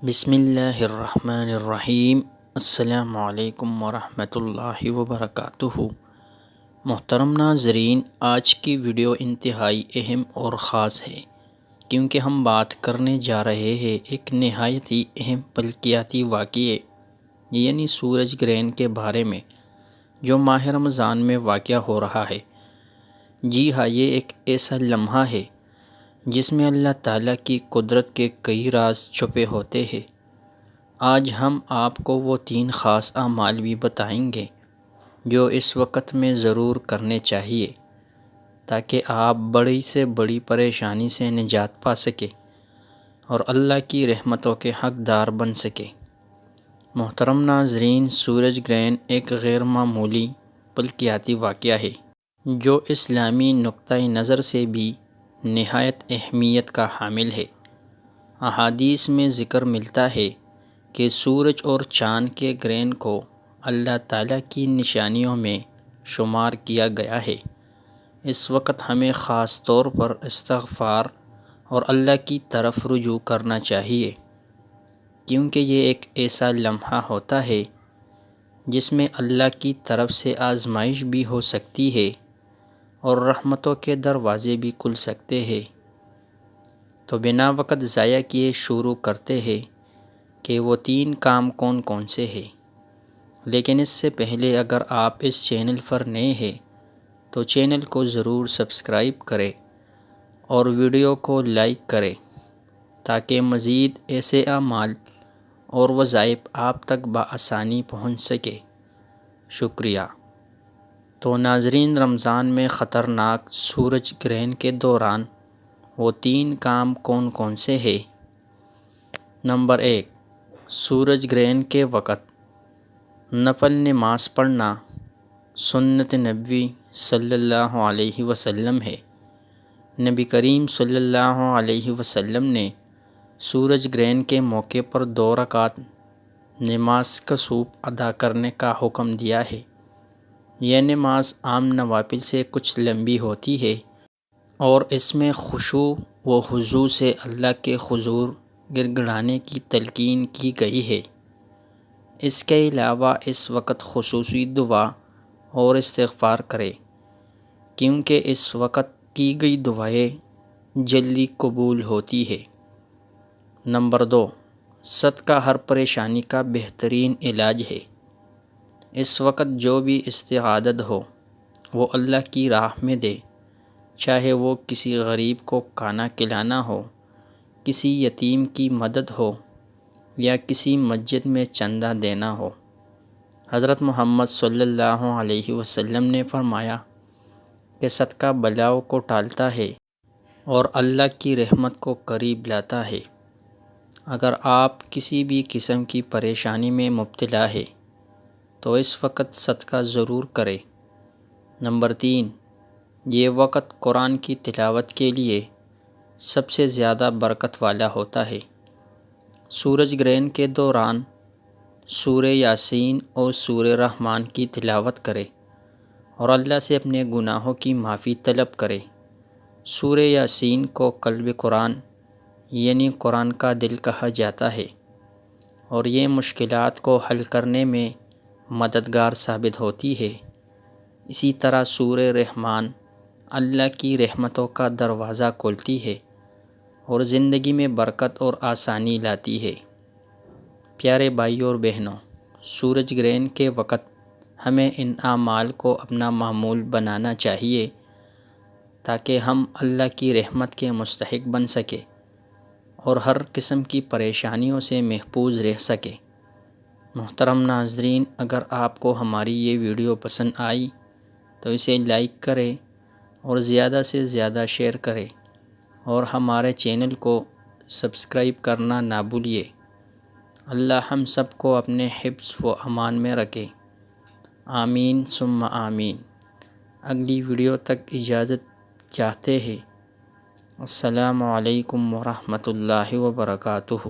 بسم اللہ الرحمن الرحیم۔ السلام علیکم ورحمۃ اللہ وبرکاتہ۔ محترم ناظرین، آج کی ویڈیو انتہائی اہم اور خاص ہے کیونکہ ہم بات کرنے جا رہے ہیں ایک نہایت ہی اہم فلکیاتی واقعے یعنی سورج گرہن کے بارے میں جو ماہ رمضان میں واقع ہو رہا ہے۔ جی ہاں، یہ ایک ایسا لمحہ ہے جس میں اللہ تعالیٰ کی قدرت کے کئی راز چھپے ہوتے ہیں۔ آج ہم آپ کو وہ 3 خاص اعمال بھی بتائیں گے جو اس وقت میں ضرور کرنے چاہیے تاکہ آپ بڑی سے بڑی پریشانی سے نجات پا سکیں اور اللہ کی رحمتوں کے حقدار بن سکیں۔ محترم ناظرین، سورج گرہن ایک غیر معمولی فلکیاتی واقعہ ہے جو اسلامی نقطۂ نظر سے بھی نہایت اہمیت کا حامل ہے۔ احادیث میں ذکر ملتا ہے کہ سورج اور چاند کے گرہن کو اللہ تعالیٰ کی نشانیوں میں شمار کیا گیا ہے۔ اس وقت ہمیں خاص طور پر استغفار اور اللہ کی طرف رجوع کرنا چاہیے کیونکہ یہ ایک ایسا لمحہ ہوتا ہے جس میں اللہ کی طرف سے آزمائش بھی ہو سکتی ہے اور رحمتوں کے دروازے بھی کھل سکتے ہیں۔ تو بنا وقت ضائع کیے شروع کرتے ہیں کہ وہ 3 کام کون کون سے ہیں۔ لیکن اس سے پہلے اگر آپ اس چینل پر نئے ہیں تو چینل کو ضرور سبسکرائب کریں اور ویڈیو کو لائک کریں تاکہ مزید ایسے اعمال اور وظائف آپ تک بآسانی پہنچ سکے۔ شکریہ۔ تو ناظرین، رمضان میں خطرناک سورج گرہن کے دوران وہ 3 کام کون کون سے ہیں؟ نمبر 1، سورج گرہن کے وقت نفل نماز پڑھنا سنت نبوی صلی اللہ علیہ وسلم ہے۔ نبی کریم صلی اللہ علیہ وسلم نے سورج گرہن کے موقع پر 2 رکعت نماز کسوف ادا کرنے کا حکم دیا ہے۔ یہ نماز عام نوافل سے کچھ لمبی ہوتی ہے اور اس میں خشوع و خضوع سے اللہ کے حضور گڑگڑانے کی تلقین کی گئی ہے۔ اس کے علاوہ اس وقت خصوصی دعا اور استغفار کریں کیونکہ اس وقت کی گئی دعائیں جلدی قبول ہوتی ہے۔ نمبر 2، صدقہ ہر پریشانی کا بہترین علاج ہے۔ اس وقت جو بھی استعداد ہو وہ اللہ کی راہ میں دے، چاہے وہ کسی غریب کو کھانا کھلانا ہو، کسی یتیم کی مدد ہو یا کسی مسجد میں چندہ دینا ہو۔ حضرت محمد صلی اللہ علیہ وسلم نے فرمایا کہ صدقہ بلاؤں کو ٹالتا ہے اور اللہ کی رحمت کو قریب لاتا ہے۔ اگر آپ کسی بھی قسم کی پریشانی میں مبتلا ہے تو اس وقت صدقہ ضرور کریں۔ نمبر 3، یہ وقت قرآن کی تلاوت کے لیے سب سے زیادہ برکت والا ہوتا ہے۔ سورج گرہن کے دوران سورہ یاسین اور سورہ رحمان کی تلاوت کریں اور اللہ سے اپنے گناہوں کی معافی طلب کریں۔ سورہ یاسین کو قلب قرآن یعنی قرآن کا دل کہا جاتا ہے اور یہ مشکلات کو حل کرنے میں مددگار ثابت ہوتی ہے۔ اسی طرح سورہ رحمان اللہ کی رحمتوں کا دروازہ کھولتی ہے اور زندگی میں برکت اور آسانی لاتی ہے۔ پیارے بھائیوں اور بہنوں، سورج گرہن کے وقت ہمیں ان اعمال کو اپنا معمول بنانا چاہیے تاکہ ہم اللہ کی رحمت کے مستحق بن سکیں اور ہر قسم کی پریشانیوں سے محفوظ رہ سکیں۔ محترم ناظرین، اگر آپ کو ہماری یہ ویڈیو پسند آئی تو اسے لائک کریں اور زیادہ سے زیادہ شیئر کریں اور ہمارے چینل کو سبسکرائب کرنا نہ بھولیے۔ اللہ ہم سب کو اپنے حفظ و امان میں رکھے۔ آمین ثم آمین۔ اگلی ویڈیو تک اجازت چاہتے ہیں۔ السلام علیکم ورحمۃ اللہ وبرکاتہ۔